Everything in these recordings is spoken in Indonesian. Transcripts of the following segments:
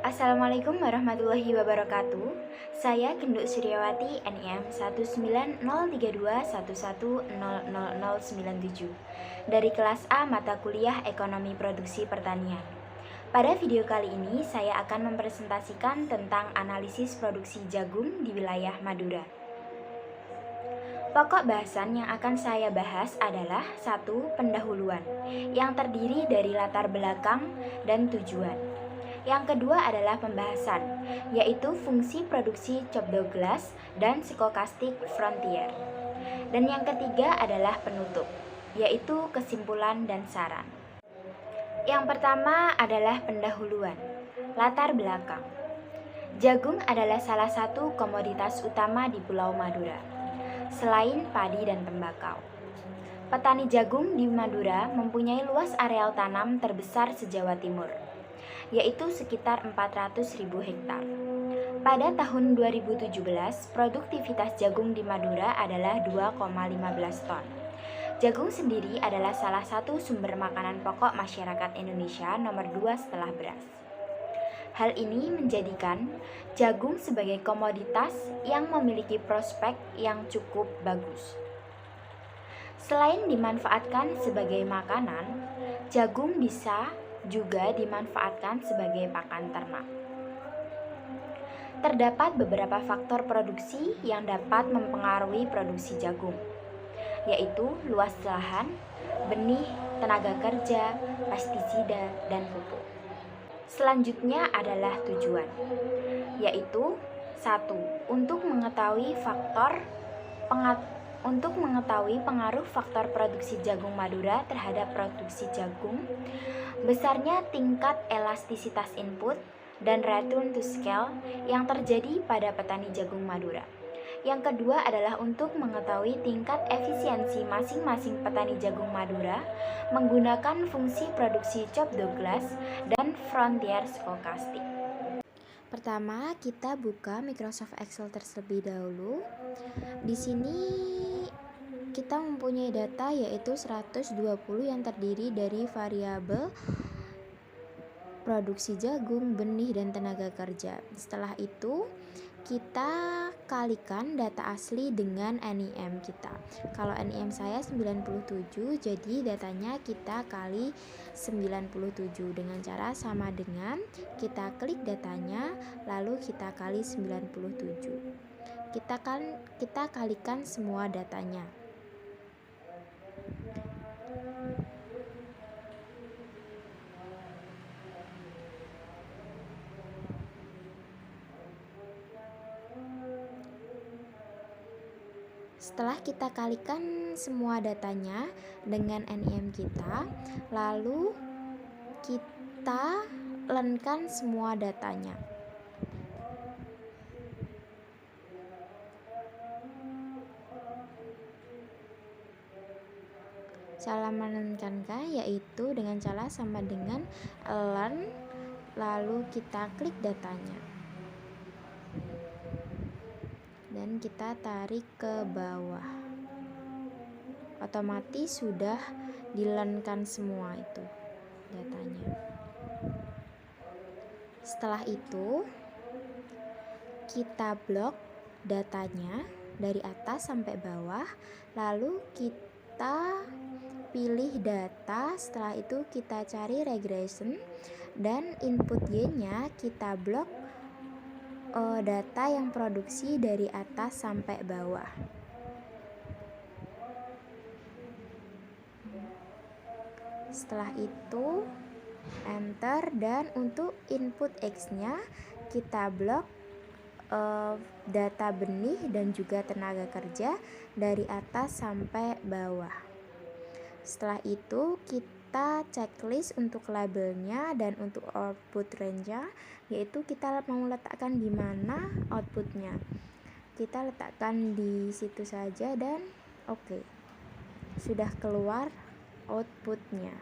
Assalamualaikum warahmatullahi wabarakatuh. Saya Genduk Suryawati NIM 1903211000097 dari kelas A mata kuliah Ekonomi Produksi Pertanian. Pada video kali ini saya akan mempresentasikan tentang analisis produksi jagung di wilayah Madura. Pokok bahasan yang akan saya bahas adalah 1. Pendahuluan yang terdiri dari latar belakang dan tujuan. Yang kedua adalah pembahasan, yaitu fungsi produksi Cobb Douglas dan Stochastic Frontier. Dan yang ketiga adalah penutup, yaitu kesimpulan dan saran. Yang pertama adalah pendahuluan, latar belakang. Jagung adalah salah satu komoditas utama di Pulau Madura, selain padi dan tembakau. Petani jagung di Madura mempunyai luas areal tanam terbesar se-Jawa Timur, yaitu sekitar 400.000 hektar. Pada tahun 2017, produktivitas jagung di Madura adalah 2,15 ton. Jagung sendiri adalah salah satu sumber makanan pokok masyarakat Indonesia nomor 2 setelah beras. Hal ini menjadikan jagung sebagai komoditas yang memiliki prospek yang cukup bagus. Selain dimanfaatkan sebagai makanan, jagung bisa juga dimanfaatkan sebagai pakan ternak. Terdapat beberapa faktor produksi yang dapat mempengaruhi produksi jagung, yaitu luas lahan, benih, tenaga kerja, pestisida, dan pupuk. Selanjutnya adalah tujuan, yaitu 1. Untuk mengetahui pengaruh faktor produksi jagung Madura terhadap produksi jagung, besarnya tingkat elastisitas input dan return to scale yang terjadi pada petani jagung Madura. Yang kedua adalah untuk mengetahui tingkat efisiensi masing-masing petani jagung Madura menggunakan fungsi produksi Cobb Douglas dan Frontier Stochastic. Pertama, kita buka Microsoft Excel terlebih dahulu. Di sini kita mempunyai data yaitu 120 yang terdiri dari variabel produksi jagung, benih, dan tenaga kerja. Setelah itu, kita kalikan data asli dengan NIM kita. Kalau NIM saya 97, jadi datanya kita kali 97 dengan cara sama dengan kita klik datanya lalu kita kali 97. Kita kalikan semua datanya. Setelah kita kalikan semua datanya dengan NIM kita, lalu kita lenkan semua datanya. Cara melenkannya yaitu dengan cara sama dengan len, lalu kita klik datanya. Dan kita tarik ke bawah, otomatis sudah dilenkan semua itu datanya. Setelah itu kita blok datanya dari atas sampai bawah, lalu kita pilih data. Setelah itu kita cari regression dan input Y-nya kita blok data yang produksi dari atas sampai bawah. Setelah itu enter, dan untuk input X-nya kita blok data benih dan juga tenaga kerja dari atas sampai bawah. Setelah itu kita checklist untuk labelnya dan untuk output range-nya, yaitu kita mau letakkan di mana outputnya. Kita letakkan di situ saja dan oke. Sudah keluar outputnya.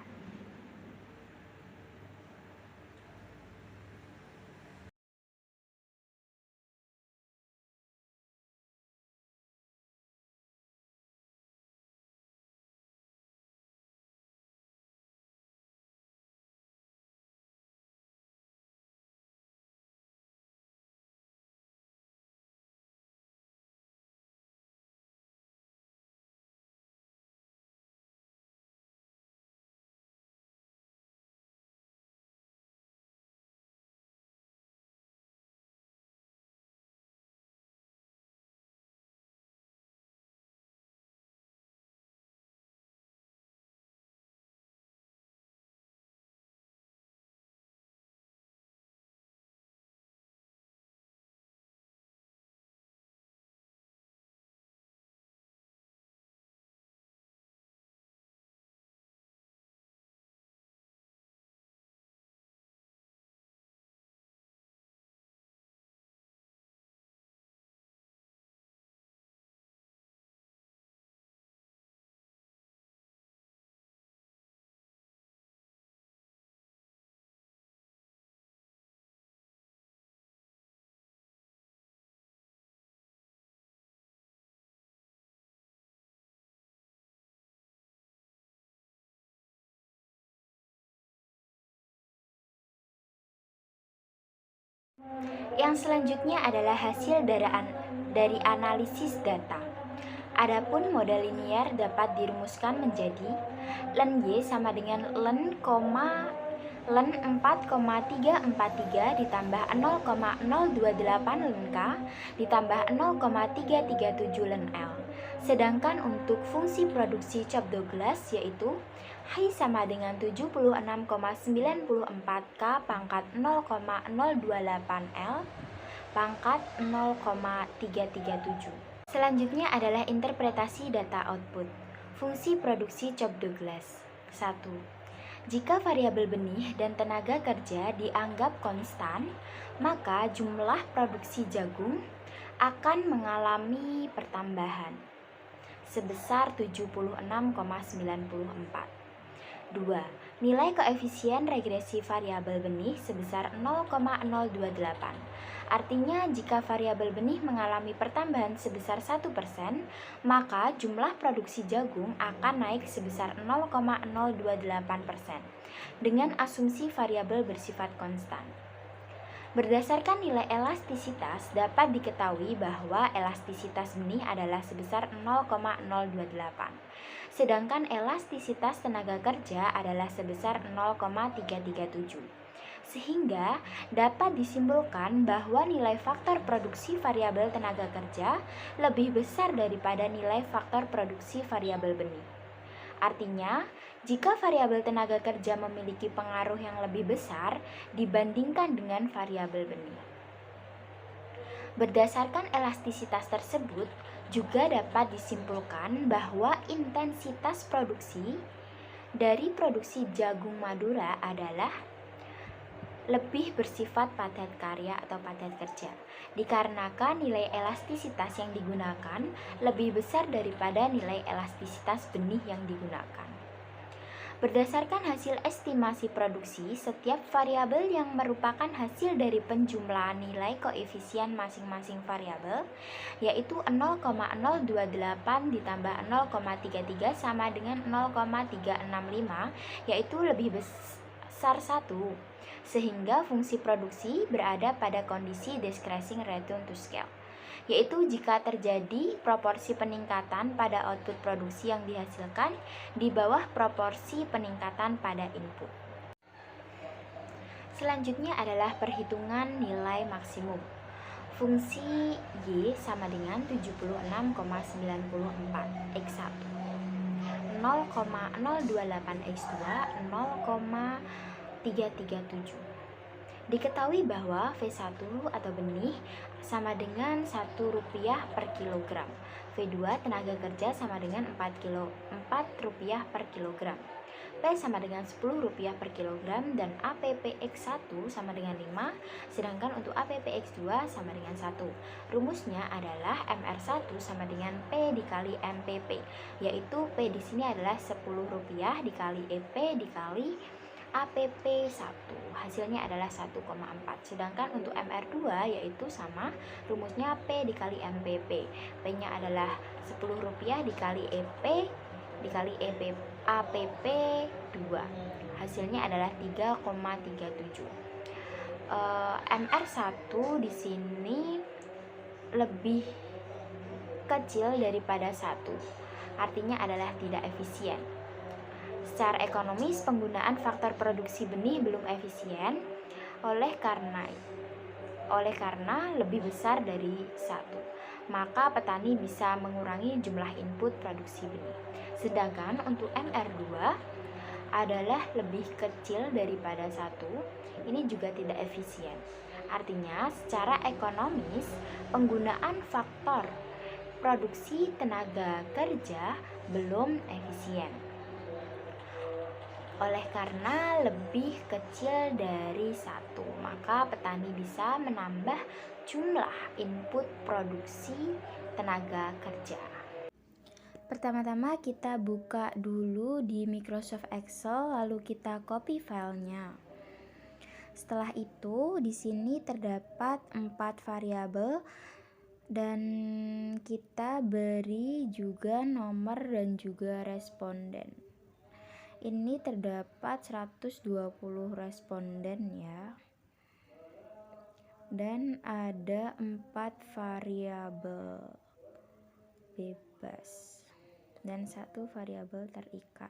Yang selanjutnya adalah hasil dari analisis data. Adapun model linier dapat dirumuskan menjadi len Y sama dengan len 4,343 ditambah 0,028 len K ditambah 0,337 len L. Sedangkan untuk fungsi produksi Cobb-Douglas yaitu Hi sama dengan 76,94 K pangkat 0,028 L pangkat 0,337. Selanjutnya adalah interpretasi data output. Fungsi produksi Cobb-Douglas. 1. Jika variabel benih dan tenaga kerja dianggap konstan, maka jumlah produksi jagung akan mengalami pertambahan sebesar 76,94. 2. Nilai koefisien regresi variabel benih sebesar 0,028. Artinya jika variabel benih mengalami pertambahan sebesar 1%, maka jumlah produksi jagung akan naik sebesar 0,028% dengan asumsi variabel bersifat konstan. Berdasarkan nilai elastisitas, dapat diketahui bahwa elastisitas benih adalah sebesar 0,028, sedangkan elastisitas tenaga kerja adalah sebesar 0,337. Sehingga dapat disimpulkan bahwa nilai faktor produksi variabel tenaga kerja lebih besar daripada nilai faktor produksi variabel benih. Artinya, jika variabel tenaga kerja memiliki pengaruh yang lebih besar dibandingkan dengan variabel benih. Berdasarkan elastisitas tersebut, juga dapat disimpulkan bahwa intensitas produksi dari produksi jagung Madura adalah lebih bersifat padat karya atau padat kerja, dikarenakan nilai elastisitas yang digunakan lebih besar daripada nilai elastisitas benih yang digunakan. Berdasarkan hasil estimasi produksi, setiap variabel yang merupakan hasil dari penjumlahan nilai koefisien masing-masing variabel, yaitu 0,028 ditambah 0,33 sama dengan 0,365, yaitu lebih besar 1, sehingga fungsi produksi berada pada kondisi decreasing return to scale, yaitu jika terjadi proporsi peningkatan pada output produksi yang dihasilkan di bawah proporsi peningkatan pada input. Selanjutnya adalah perhitungan nilai maksimum. Fungsi Y sama dengan 76,94 X1, 0,028 X2, 0,337. Diketahui bahwa V1 atau benih sama dengan Rp1 per kilogram. V2 tenaga kerja sama dengan Rp4 per kilogram. P sama dengan Rp10 per kilogram dan APPX1 sama dengan 5, sedangkan untuk APPX2 sama dengan 1. Rumusnya adalah MR1 sama dengan P dikali MPP, yaitu P di sini adalah Rp10 dikali EP dikali APP1, hasilnya adalah 1,4. Sedangkan untuk MR2 yaitu sama, rumusnya P dikali MPP. P-nya adalah Rp10 dikali EP dikali APP2. Hasilnya adalah 3,37. MR1 di sini lebih kecil daripada 1. Artinya adalah tidak efisien. Secara ekonomis, penggunaan faktor produksi benih belum efisien oleh karena lebih besar dari 1. Maka petani bisa mengurangi jumlah input produksi benih. Sedangkan untuk MR2 adalah lebih kecil daripada 1. Ini juga tidak efisien. Artinya, secara ekonomis, penggunaan faktor produksi tenaga kerja belum efisien. Oleh karena lebih kecil dari 1, maka petani bisa menambah jumlah input produksi tenaga kerja. Pertama-tama kita buka dulu di Microsoft Excel, lalu kita copy filenya. Setelah itu, di sini terdapat 4 variabel dan kita beri juga nomor dan juga responden. Ini terdapat 120 responden ya. dan ada 4 variabel bebas dan 1 variabel terikat.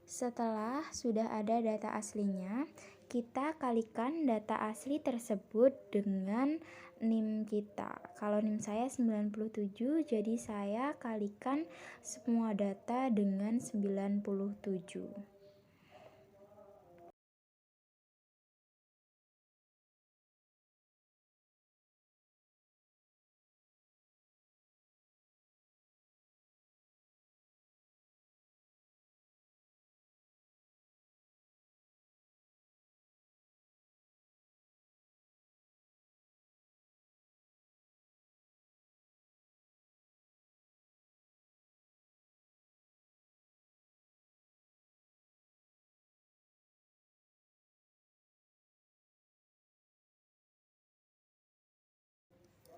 Setelah sudah ada data aslinya, kita kalikan data asli tersebut dengan NIM kita. Kalau NIM saya 97, jadi saya kalikan semua data dengan 97.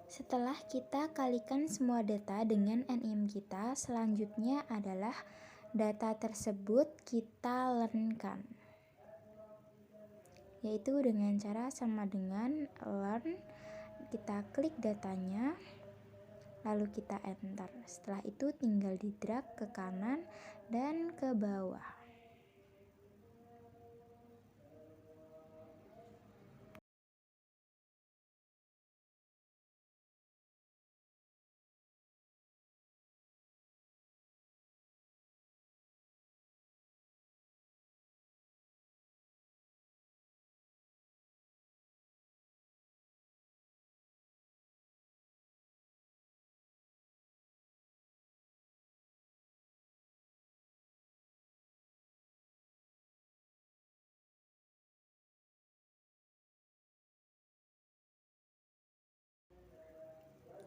Setelah kita kalikan semua data dengan NIM kita, selanjutnya adalah data tersebut kita learn-kan, yaitu dengan cara sama dengan learn, kita klik datanya, lalu kita enter. Setelah itu tinggal di drag ke kanan dan ke bawah.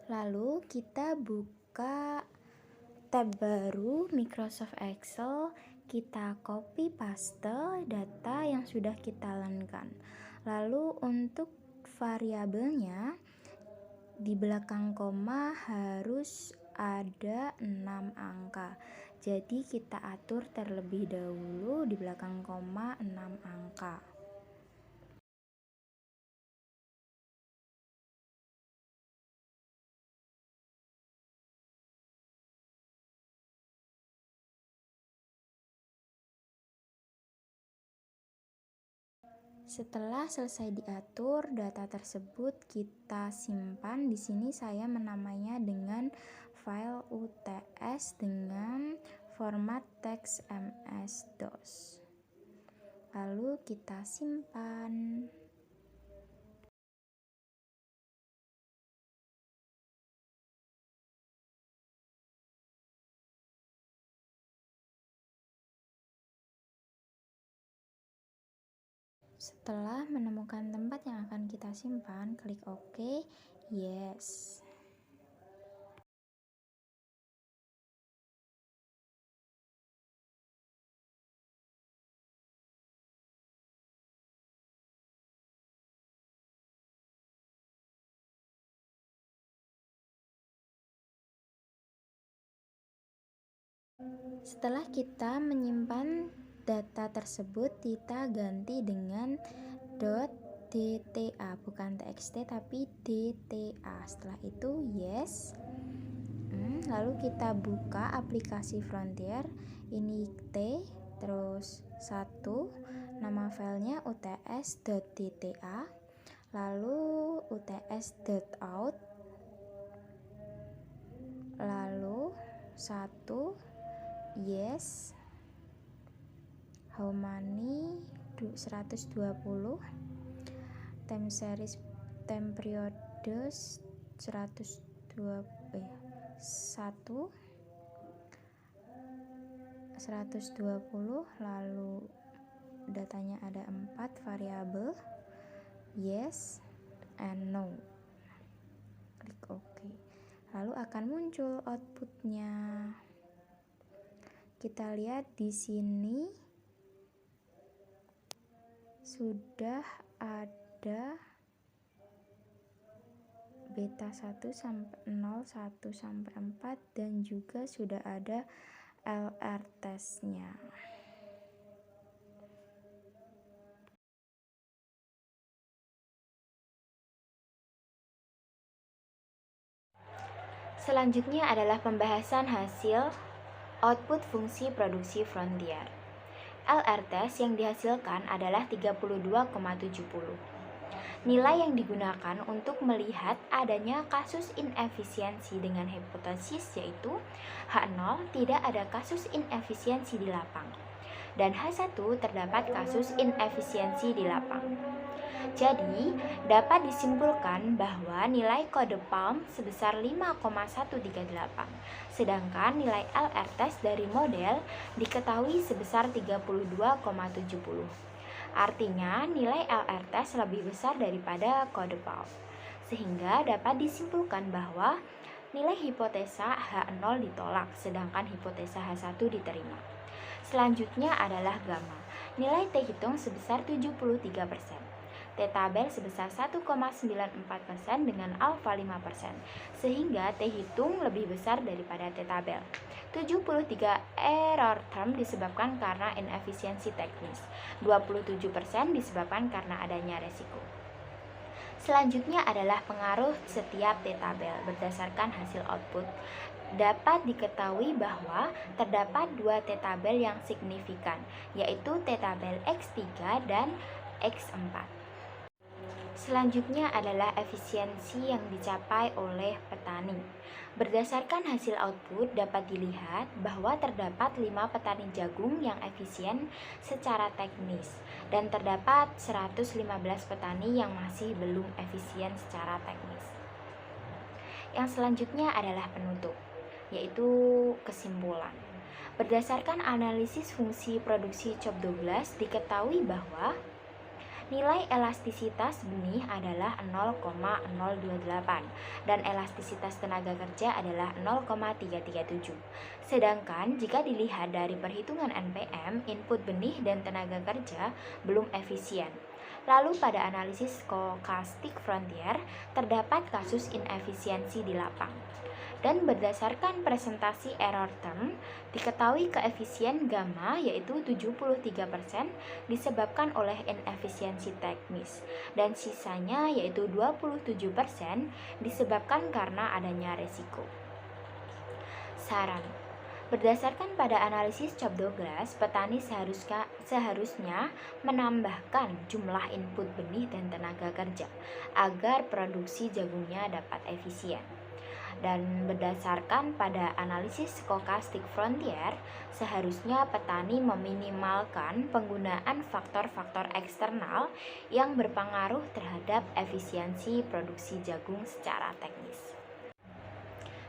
Lalu kita buka tab baru Microsoft Excel, kita copy paste data yang sudah kita learn-kan. Lalu untuk variabelnya di belakang koma harus ada 6 angka. Jadi kita atur terlebih dahulu di belakang koma 6 angka. Setelah selesai diatur, data tersebut kita simpan. Di sini saya menamainya dengan file UTS dengan format teks MS-DOS. Lalu kita simpan. Setelah menemukan tempat yang akan kita simpan, klik OK, yes. Setelah kita menyimpan data tersebut, kita ganti dengan .dta, bukan txt tapi dta. Setelah itu yes. Lalu kita buka aplikasi Frontier. Ini T, terus 1, nama filenya uts.dta, lalu uts.out, lalu 1, yes, how many 120, time series time period 120 120, lalu datanya ada 4 variabel, yes and no. Klik OK. Lalu akan muncul outputnya. Kita lihat di sini sudah ada beta 1 sampai 0, 1 sampai 4, dan juga sudah ada LR testnya. Selanjutnya adalah pembahasan hasil output fungsi produksi Frontier. LR test yang dihasilkan adalah 32,70. Nilai yang digunakan untuk melihat adanya kasus inefisiensi dengan hipotesis yaitu H0 tidak ada kasus inefisiensi di lapang, dan H1 terdapat kasus inefisiensi di lapang. Jadi, dapat disimpulkan bahwa nilai kode Palm sebesar 5,138, sedangkan nilai LR test dari model diketahui sebesar 32,70. Artinya, nilai LR test lebih besar daripada kode Palm, sehingga dapat disimpulkan bahwa nilai hipotesa H0 ditolak, sedangkan hipotesa H1 diterima. Selanjutnya adalah gamma. Nilai T hitung sebesar 73%. T tabel sebesar 1,94% dengan alfa 5%, sehingga T hitung lebih besar daripada T tabel. 73 error term disebabkan karena inefisiensi teknis, 27% disebabkan karena adanya resiko. Selanjutnya adalah pengaruh setiap T tabel berdasarkan hasil output. Dapat diketahui bahwa terdapat 2 T tabel yang signifikan, yaitu T tabel X3 dan X4. Selanjutnya adalah efisiensi yang dicapai oleh petani. Berdasarkan hasil output dapat dilihat bahwa terdapat 5 petani jagung yang efisien secara teknis dan terdapat 115 petani yang masih belum efisien secara teknis. Yang selanjutnya adalah penutup, yaitu kesimpulan. Berdasarkan analisis fungsi produksi Cobb-Douglas diketahui bahwa nilai elastisitas benih adalah 0,028 dan elastisitas tenaga kerja adalah 0,337. Sedangkan jika dilihat dari perhitungan NPM, input benih dan tenaga kerja belum efisien. Lalu pada analisis Stochastic Frontier terdapat kasus inefisiensi di lapang. Dan berdasarkan presentasi error term, diketahui keefisien gamma yaitu 73% disebabkan oleh inefisiensi teknis, dan sisanya yaitu 27% disebabkan karena adanya resiko. Saran: berdasarkan pada analisis Cobb-Douglas, petani seharusnya menambahkan jumlah input benih dan tenaga kerja agar produksi jagungnya dapat efisien. Dan berdasarkan pada analisis Stochastic Frontier, seharusnya petani meminimalkan penggunaan faktor-faktor eksternal yang berpengaruh terhadap efisiensi produksi jagung secara teknis.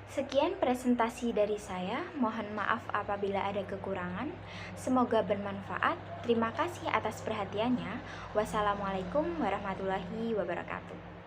Sekian presentasi dari saya, mohon maaf apabila ada kekurangan. Semoga bermanfaat. Terima kasih atas perhatiannya. Wassalamualaikum warahmatullahi wabarakatuh.